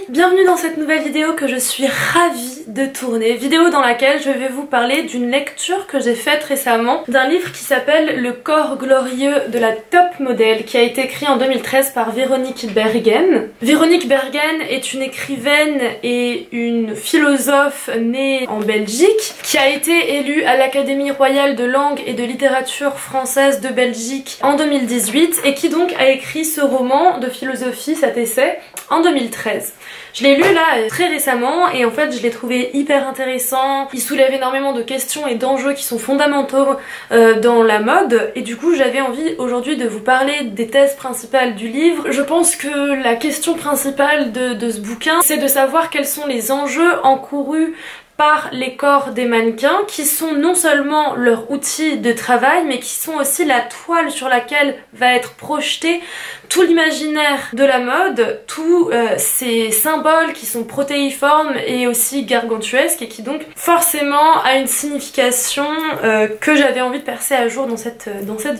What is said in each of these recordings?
bienvenue dans cette nouvelle vidéo que je suis ravie de tourner. Vidéo dans laquelle je vais vous parler d'une lecture que j'ai faite récemment d'un livre qui s'appelle Le corps glorieux de la top modèle, qui a été écrit en 2013 par Véronique Bergen. Véronique Bergen est une écrivaine et une philosophe née en Belgique qui a été élue à l'Académie royale de langue et de littérature française de Belgique en 2018 et qui donc a écrit ce roman de philosophie, cet essai, en 2013. Je l'ai lu là très récemment et en fait je l'ai trouvé hyper intéressant. Il soulève énormément de questions et d'enjeux qui sont fondamentaux dans la mode et du coup j'avais envie aujourd'hui de vous parler des thèses principales du livre. Je pense que la question principale de ce bouquin, c'est de savoir quels sont les enjeux encourus par les corps des mannequins, qui sont non seulement leur outil de travail, mais qui sont aussi la toile sur laquelle va être projeté tout l'imaginaire de la mode, tous ces symboles qui sont protéiformes et aussi gargantuesques et qui donc forcément a une signification que j'avais envie de percer à jour dans cette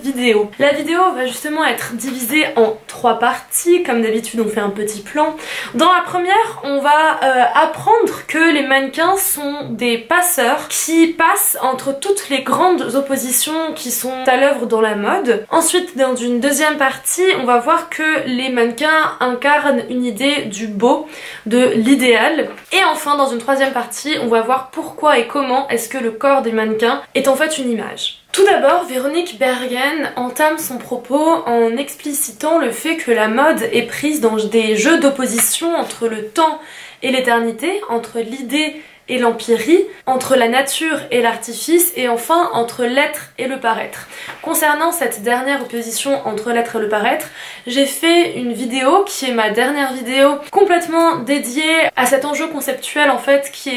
vidéo. La vidéo va justement être divisée en 3 parties, comme d'habitude on fait un petit plan. Dans la première, on va apprendre que les mannequins sont des passeurs qui passent entre toutes les grandes oppositions qui sont à l'œuvre dans la mode. Ensuite, dans une deuxième partie, on va voir que les mannequins incarnent une idée du beau, de l'idéal. Et enfin, dans une troisième partie, on va voir pourquoi et comment est-ce que le corps des mannequins est en fait une image. Tout d'abord, Véronique Bergen entame son propos en explicitant le fait que la mode est prise dans des jeux d'opposition entre le temps et l'éternité, entre l'idée et l'empirie, entre la nature et l'artifice, et enfin entre l'être et le paraître. Concernant cette dernière opposition entre l'être et le paraître, j'ai fait une vidéo qui est ma dernière vidéo complètement dédiée à cet enjeu conceptuel en fait qui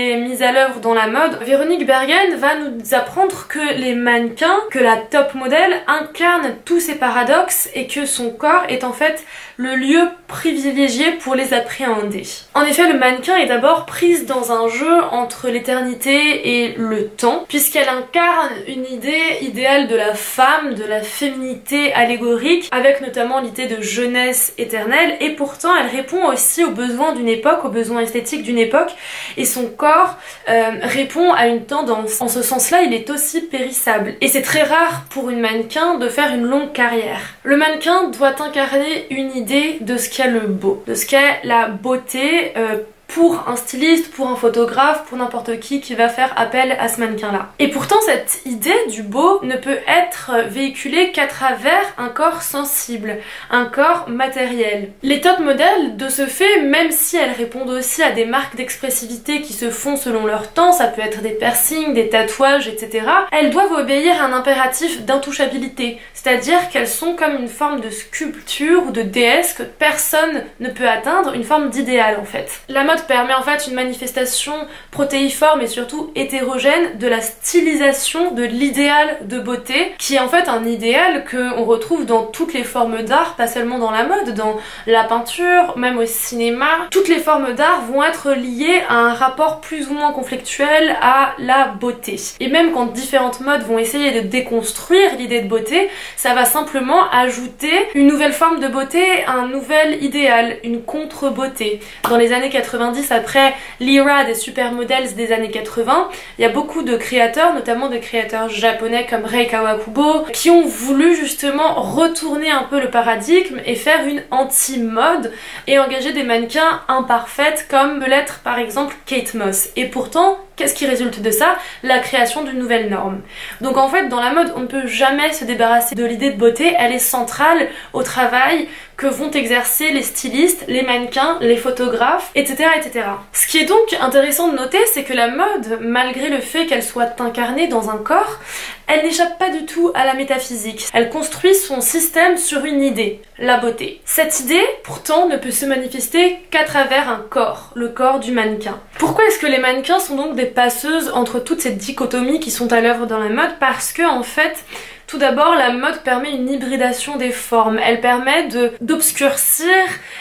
est mis à l'œuvre dans la mode. Véronique Bergen va nous apprendre que les mannequins, que la top modèle incarne tous ces paradoxes et que son corps est en fait le lieu privilégié pour les appréhender. En effet, le mannequin est d'abord prise dans un jeu entre l'éternité et le temps, puisqu'elle incarne une idée idéale de la femme, de la féminité allégorique, avec notamment l'idée de jeunesse éternelle, et pourtant elle répond aussi aux besoins d'une époque, aux besoins esthétiques d'une époque, et son corps répond à une tendance. En ce sens-là, il est aussi périssable. Et c'est très rare pour une mannequin de faire une longue carrière. Le mannequin doit incarner une idée de ce qu'est le beau, de ce qu'est la beauté pour un styliste, pour un photographe, pour n'importe qui va faire appel à ce mannequin-là. Et pourtant, cette idée du beau ne peut être véhiculée qu'à travers un corps sensible, un corps matériel. Les top modèles, de ce fait, même si elles répondent aussi à des marques d'expressivité qui se font selon leur temps, ça peut être des piercings, des tatouages, etc., elles doivent obéir à un impératif d'intouchabilité, c'est-à-dire qu'elles sont comme une forme de sculpture ou de déesse que personne ne peut atteindre, une forme d'idéal en fait. La mode permet en fait une manifestation protéiforme et surtout hétérogène de la stylisation de l'idéal de beauté, qui est en fait un idéal qu'on retrouve dans toutes les formes d'art, pas seulement dans la mode, dans la peinture, même au cinéma. Toutes les formes d'art vont être liées à un rapport plus ou moins conflictuel à la beauté. Et même quand différentes modes vont essayer de déconstruire l'idée de beauté, ça va simplement ajouter une nouvelle forme de beauté, un nouvel idéal, une contre-beauté. Dans les années 90, après l'era des supermodels des années 80, il y a beaucoup de créateurs, notamment des créateurs japonais comme Rei Kawakubo, qui ont voulu justement retourner un peu le paradigme et faire une anti-mode et engager des mannequins imparfaites comme peut l'être par exemple Kate Moss. Et pourtant, qu'est-ce qui résulte de ça? La création d'une nouvelle norme. Donc en fait, dans la mode, on ne peut jamais se débarrasser de l'idée de beauté, elle est centrale au travail que vont exercer les stylistes, les mannequins, les photographes, etc. etc. Ce qui est donc intéressant de noter, c'est que la mode, malgré le fait qu'elle soit incarnée dans un corps, elle n'échappe pas du tout à la métaphysique. Elle construit son système sur une idée, la beauté. Cette idée, pourtant, ne peut se manifester qu'à travers un corps, le corps du mannequin. Pourquoi est-ce que les mannequins sont donc des passeuses entre toutes ces dichotomies qui sont à l'œuvre dans la mode? Parce que, en fait, tout d'abord, la mode permet une hybridation des formes. Elle permet d'obscurcir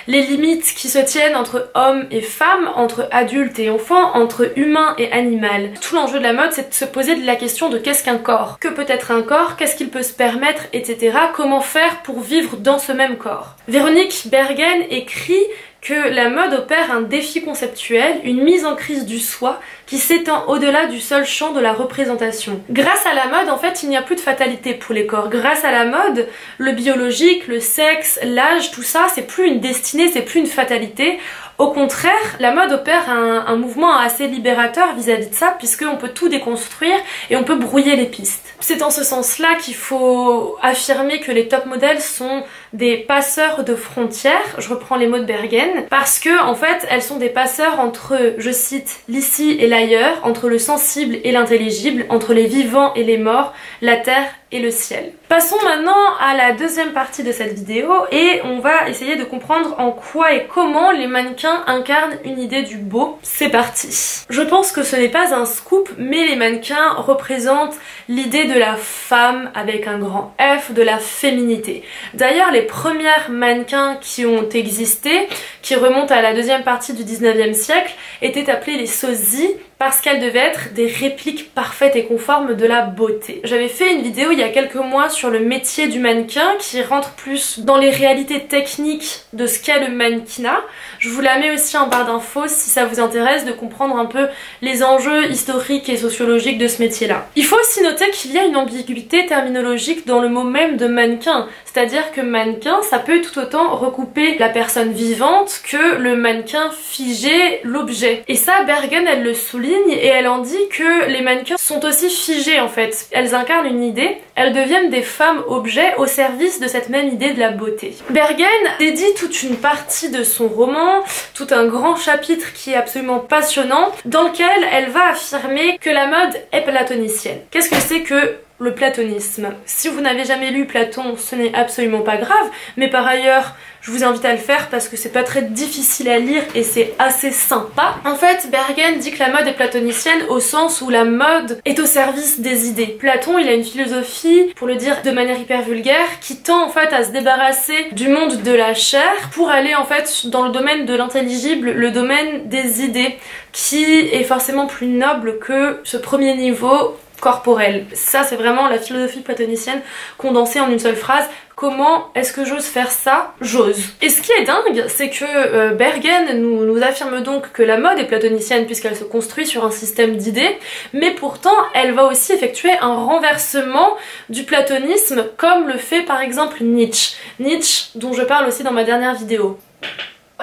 les limites qui se tiennent entre hommes et femmes, entre adultes et enfants, entre humain et animal. Tout l'enjeu de la mode, c'est de se poser la question de qu'est-ce qu'un corps? Que peut être un corps? Qu'est-ce qu'il peut se permettre? Etc. Comment faire pour vivre dans ce même corps? Véronique Bergen écrit que la mode opère un défi conceptuel, une mise en crise du soi qui s'étend au-delà du seul champ de la représentation. Grâce à la mode, en fait, il n'y a plus de fatalité pour les corps. Grâce à la mode, le biologique, le sexe, l'âge, tout ça, c'est plus une destinée, c'est plus une fatalité. Au contraire, la mode opère un mouvement assez libérateur vis-à-vis de ça, puisqu'on peut tout déconstruire et on peut brouiller les pistes. C'est en ce sens-là qu'il faut affirmer que les top modèles sont des passeurs de frontières, je reprends les mots de Bergen, parce que en fait elles sont des passeurs entre, je cite, l'ici et l'ailleurs, entre le sensible et l'intelligible, entre les vivants et les morts, la terre et le ciel. Passons maintenant à la deuxième partie de cette vidéo et on va essayer de comprendre en quoi et comment les mannequins incarnent une idée du beau. C'est parti. Je pense que ce n'est pas un scoop, mais les mannequins représentent l'idée de la femme avec un grand F, de la féminité. D'ailleurs, les premières mannequins qui ont existé, qui remontent à la deuxième partie du 19e siècle, étaient appelées les sosies parce qu'elles devaient être des répliques parfaites et conformes de la beauté. J'avais fait une vidéo il y a quelques mois sur le métier du mannequin qui rentre plus dans les réalités techniques de ce qu'est le mannequinat. Je vous la mets aussi en barre d'infos si ça vous intéresse de comprendre un peu les enjeux historiques et sociologiques de ce métier-là. Il faut aussi noter qu'il y a une ambiguïté terminologique dans le mot même de mannequin, c'est-à-dire que mannequin, ça peut tout autant recouper la personne vivante que le mannequin figé, l'objet. Et ça, Bergen, elle le souligne et elle en dit que les mannequins sont aussi figés en fait. Elles incarnent une idée, elles deviennent des femmes objets au service de cette même idée de la beauté. Bergen dédie toute une partie de son roman, tout un grand chapitre qui est absolument passionnant, dans lequel elle va affirmer que la mode est platonicienne. Qu'est-ce que c'est que le platonisme? Si vous n'avez jamais lu Platon, ce n'est absolument pas grave, mais par ailleurs, je vous invite à le faire parce que c'est pas très difficile à lire et c'est assez sympa. En fait, Bergen dit que la mode est platonicienne au sens où la mode est au service des idées. Platon, il a une philosophie, pour le dire de manière hyper vulgaire, qui tend en fait à se débarrasser du monde de la chair pour aller en fait dans le domaine de l'intelligible, le domaine des idées, qui est forcément plus noble que ce premier niveau corporel. Ça, c'est vraiment la philosophie platonicienne condensée en une seule phrase. Comment est-ce que j'ose faire ça? J'ose. Et ce qui est dingue, c'est que Bergen nous affirme donc que la mode est platonicienne puisqu'elle se construit sur un système d'idées, mais pourtant elle va aussi effectuer un renversement du platonisme comme le fait par exemple Nietzsche. Nietzsche, dont je parle aussi dans ma dernière vidéo.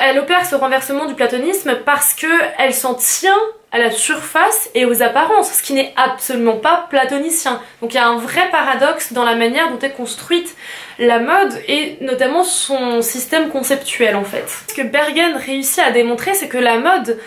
Elle opère ce renversement du platonisme parce qu'elle s'en tient à la surface et aux apparences, ce qui n'est absolument pas platonicien. Donc il y a un vrai paradoxe dans la manière dont est construite la mode et notamment son système conceptuel en fait. Ce que Bergen réussit à démontrer, c'est que la mode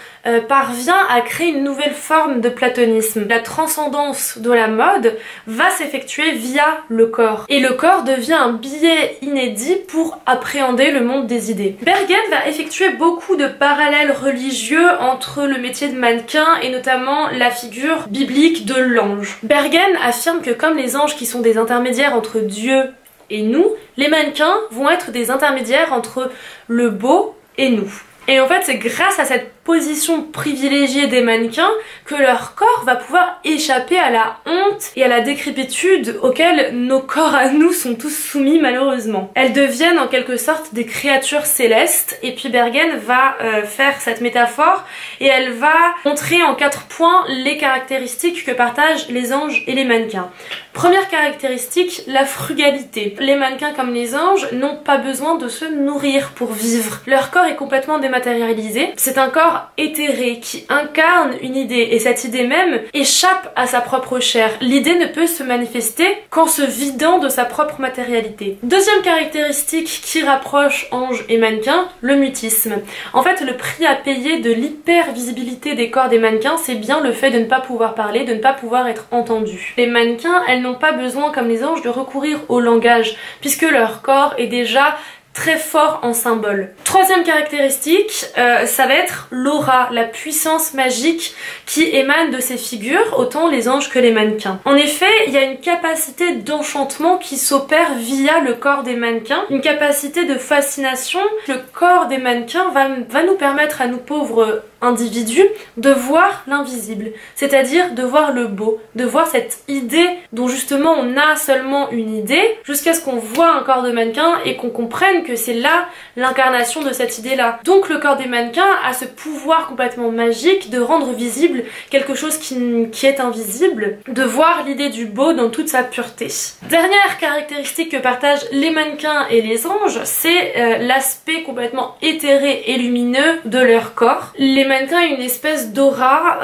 parvient à créer une nouvelle forme de platonisme. La transcendance de la mode va s'effectuer via le corps. Et le corps devient un biais inédit pour appréhender le monde des idées. Bergen va effectuer beaucoup de parallèles religieux entre le métier de mannequin et notamment la figure biblique de l'ange. Bergen affirme que comme les anges qui sont des intermédiaires entre Dieu et nous, les mannequins vont être des intermédiaires entre le beau et nous. Et en fait, c'est grâce à cette position privilégiée des mannequins que leur corps va pouvoir échapper à la honte et à la décrépitude auxquelles nos corps à nous sont tous soumis malheureusement. Elles deviennent en quelque sorte des créatures célestes et puis Bergen va faire cette métaphore et elle va montrer en 4 points les caractéristiques que partagent les anges et les mannequins. Première caractéristique, la frugalité. Les mannequins comme les anges n'ont pas besoin de se nourrir pour vivre. Leur corps est complètement dématérialisé. C'est un corps éthéré qui incarne une idée et cette idée même échappe à sa propre chair. L'idée ne peut se manifester qu'en se vidant de sa propre matérialité. Deuxième caractéristique qui rapproche ange et mannequin, le mutisme. En fait, le prix à payer de l'hypervisibilité des corps des mannequins, c'est bien le fait de ne pas pouvoir parler, de ne pas pouvoir être entendu. Les mannequins, elles n'ont pas besoin, comme les anges, de recourir au langage, puisque leur corps est déjà très fort en symbole. Troisième caractéristique, ça va être l'aura, la puissance magique qui émane de ces figures, autant les anges que les mannequins. En effet, il y a une capacité d'enchantement qui s'opère via le corps des mannequins, une capacité de fascination. Le corps des mannequins va nous permettre à nous pauvres individus de voir l'invisible, c'est-à-dire de voir le beau, de voir cette idée dont justement on a seulement une idée, jusqu'à ce qu'on voit un corps de mannequin et qu'on comprenne que c'est là l'incarnation de cette idée-là. Donc le corps des mannequins a ce pouvoir complètement magique de rendre visible quelque chose qui est invisible, de voir l'idée du beau dans toute sa pureté. Dernière caractéristique que partagent les mannequins et les anges, c'est l'aspect complètement éthéré et lumineux de leur corps. Les mannequins ont une espèce d'aura,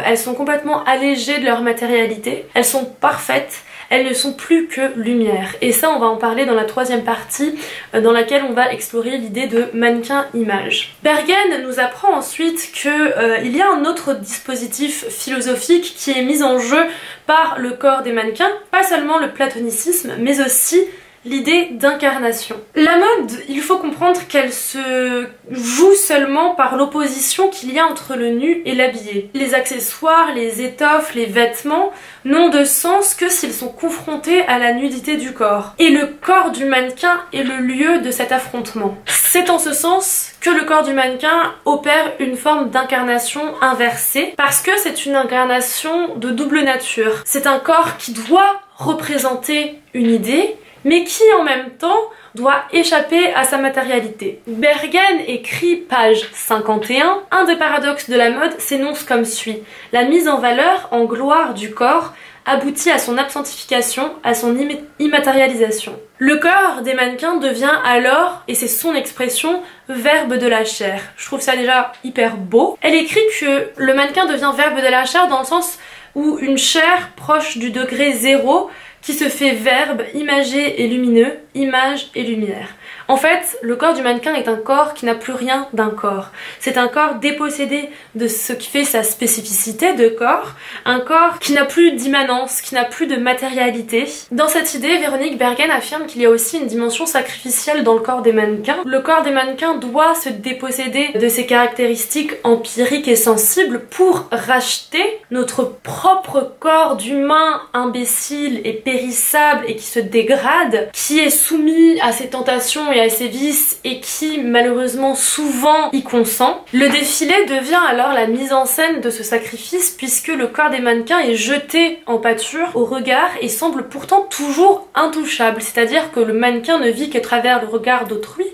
elles sont complètement allégées de leur matérialité, elles sont parfaites, elles ne sont plus que lumière. Et ça, on va en parler dans la troisième partie, dans laquelle on va explorer l'idée de mannequin-image. Bergen nous apprend ensuite qu'il y a un autre dispositif philosophique qui est mis en jeu par le corps des mannequins, pas seulement le platonicisme, mais aussi l'idée d'incarnation. La mode, il faut comprendre qu'elle se joue seulement par l'opposition qu'il y a entre le nu et l'habillé. Les accessoires, les étoffes, les vêtements n'ont de sens que s'ils sont confrontés à la nudité du corps. Et le corps du mannequin est le lieu de cet affrontement. C'est en ce sens que le corps du mannequin opère une forme d'incarnation inversée, parce que c'est une incarnation de double nature. C'est un corps qui doit représenter une idée, mais qui en même temps doit échapper à sa matérialité. Bergen écrit, page 51, un des paradoxes de la mode s'énonce comme suit: la mise en valeur, en gloire du corps aboutit à son absentification, à son immatérialisation. Le corps des mannequins devient alors, et c'est son expression, verbe de la chair. Je trouve ça déjà hyper beau. Elle écrit que le mannequin devient verbe de la chair dans le sens où une chair proche du degré 0 qui se fait verbe imagé et lumineux, image et lumière. En fait, le corps du mannequin est un corps qui n'a plus rien d'un corps. C'est un corps dépossédé de ce qui fait sa spécificité de corps, un corps qui n'a plus d'immanence, qui n'a plus de matérialité. Dans cette idée, Véronique Bergen affirme qu'il y a aussi une dimension sacrificielle dans le corps des mannequins. Le corps des mannequins doit se déposséder de ses caractéristiques empiriques et sensibles pour racheter notre propre corps d'humain imbécile et périssable et qui se dégrade, qui est soumis à ses tentations et à ses vices et qui malheureusement souvent y consent. Le défilé devient alors la mise en scène de ce sacrifice puisque le corps des mannequins est jeté en pâture au regard et semble pourtant toujours intouchable, c'est-à-dire que le mannequin ne vit qu'à travers le regard d'autrui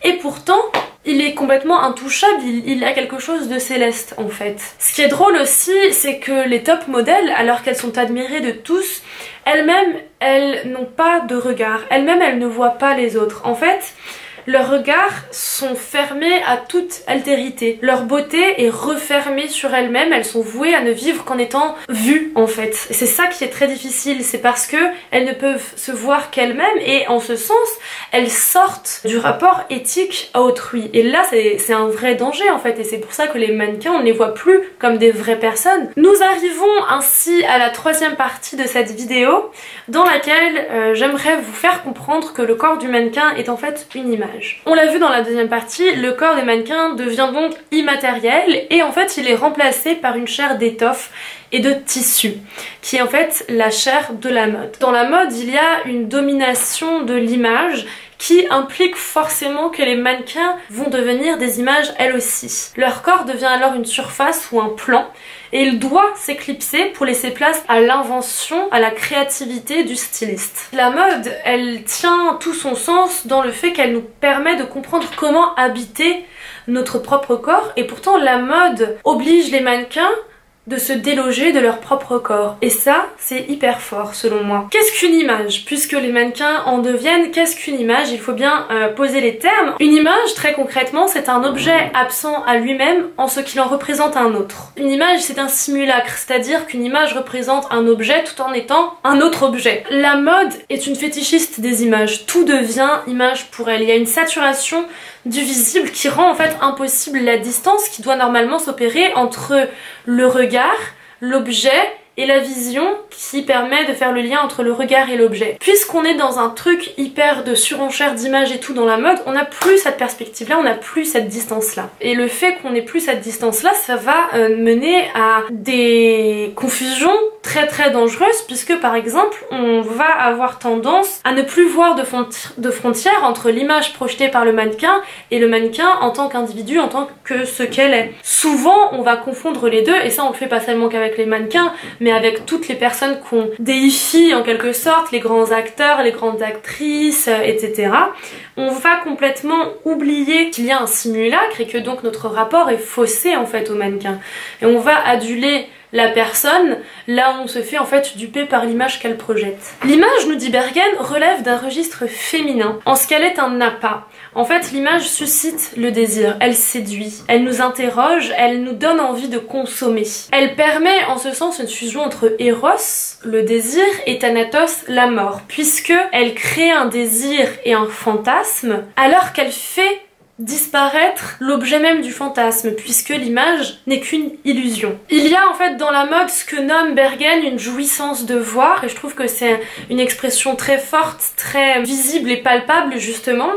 et pourtant il est complètement intouchable, il a quelque chose de céleste en fait. Ce qui est drôle aussi, c'est que les top modèles, alors qu'elles sont admirées de tous, elles-mêmes, elles n'ont pas de regard. Elles-mêmes, elles ne voient pas les autres. En fait, leurs regards sont fermés à toute altérité. Leur beauté est refermée sur elles-mêmes, elles sont vouées à ne vivre qu'en étant vues en fait. Et c'est ça qui est très difficile, c'est parce que elles ne peuvent se voir qu'elles-mêmes et en ce sens, elles sortent du rapport éthique à autrui. Et là, c'est un vrai danger en fait et c'est pour ça que les mannequins, on ne les voit plus comme des vraies personnes. Nous arrivons ainsi à la troisième partie de cette vidéo dans laquelle j'aimerais vous faire comprendre que le corps du mannequin est en fait une image. On l'a vu dans la deuxième partie, le corps des mannequins devient donc immatériel et en fait il est remplacé par une chair d'étoffe et de tissu, qui est en fait la chair de la mode. Dans la mode, il y a une domination de l'image qui implique forcément que les mannequins vont devenir des images elles aussi. Leur corps devient alors une surface ou un plan et il doit s'éclipser pour laisser place à l'invention, à la créativité du styliste. La mode, elle tient tout son sens dans le fait qu'elle nous permet de comprendre comment habiter notre propre corps et pourtant la mode oblige les mannequins de se déloger de leur propre corps. Et ça, c'est hyper fort selon moi. Qu'est-ce qu'une image? Puisque les mannequins en deviennent, qu'est-ce qu'une image? Il faut bien poser les termes. Une image, très concrètement, c'est un objet absent à lui-même en ce qu'il en représente un autre. Une image, c'est un simulacre, c'est-à-dire qu'une image représente un objet tout en étant un autre objet. La mode est une fétichiste des images. Tout devient image pour elle. Il y a une saturation du visible qui rend en fait impossible la distance qui doit normalement s'opérer entre le regard, l'objet et la vision qui permet de faire le lien entre le regard et l'objet. Puisqu'on est dans un truc hyper de surenchère d'images et tout dans la mode, on n'a plus cette perspective-là, on n'a plus cette distance-là. Et le fait qu'on n'ait plus cette distance-là, ça va mener à des confusions très très dangereuses puisque par exemple on va avoir tendance à ne plus voir de frontières entre l'image projetée par le mannequin et le mannequin en tant qu'individu, en tant que ce qu'elle est. Souvent on va confondre les deux et ça on le fait pas seulement qu'avec les mannequins mais avec toutes les personnes qu'on déifie en quelque sorte, les grands acteurs, les grandes actrices, etc. On va complètement oublier qu'il y a un simulacre et que donc notre rapport est faussé en fait au mannequin. Et on va aduler la personne là où on se fait en fait duper par l'image qu'elle projette. L'image, nous dit Bergen, relève d'un registre féminin en ce qu'elle est un appât. En fait, l'image suscite le désir, elle séduit, elle nous interroge, elle nous donne envie de consommer. Elle permet en ce sens une fusion entre Eros, le désir, et Thanatos, la mort, puisque elle crée un désir et un fantasme alors qu'elle fait disparaître l'objet même du fantasme puisque l'image n'est qu'une illusion. Il y a en fait dans la mode ce que nomme Bergen une jouissance de voir et je trouve que c'est une expression très forte, très visible et palpable justement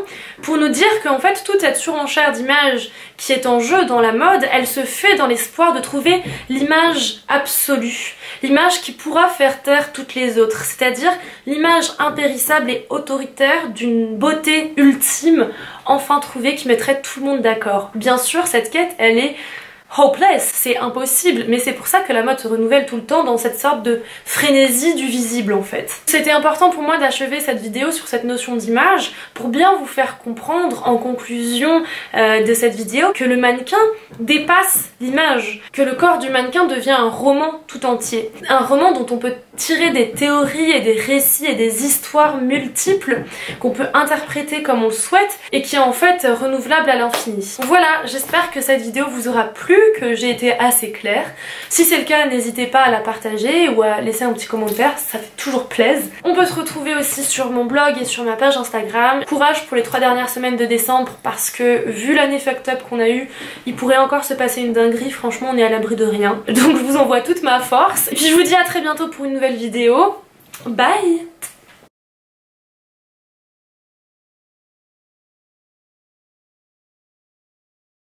pour nous dire qu'en fait toute cette surenchère d'images qui est en jeu dans la mode, elle se fait dans l'espoir de trouver l'image absolue, l'image qui pourra faire taire toutes les autres, c'est-à-dire l'image impérissable et autoritaire d'une beauté ultime enfin trouvée qui mettrait tout le monde d'accord. Bien sûr, cette quête, elle est hopeless, c'est impossible, mais c'est pour ça que la mode se renouvelle tout le temps dans cette sorte de frénésie du visible en fait. C'était important pour moi d'achever cette vidéo sur cette notion d'image pour bien vous faire comprendre en conclusion de cette vidéo que le mannequin dépasse l'image, que le corps du mannequin devient un roman tout entier. Un roman dont on peut tirer des théories et des récits et des histoires multiples qu'on peut interpréter comme on le souhaite et qui est en fait renouvelable à l'infini. Voilà, j'espère que cette vidéo vous aura plu, que j'ai été assez claire. Si c'est le cas, n'hésitez pas à la partager ou à laisser un petit commentaire, ça fait toujours plaisir. On peut se retrouver aussi sur mon blog et sur ma page Instagram. Courage pour les 3 dernières semaines de décembre parce que vu l'année fucked up qu'on a eue, il pourrait encore se passer une dinguerie, franchement on est à l'abri de rien. Donc je vous envoie toute ma force. Et puis je vous dis à très bientôt pour une nouvelle vidéo. Bye!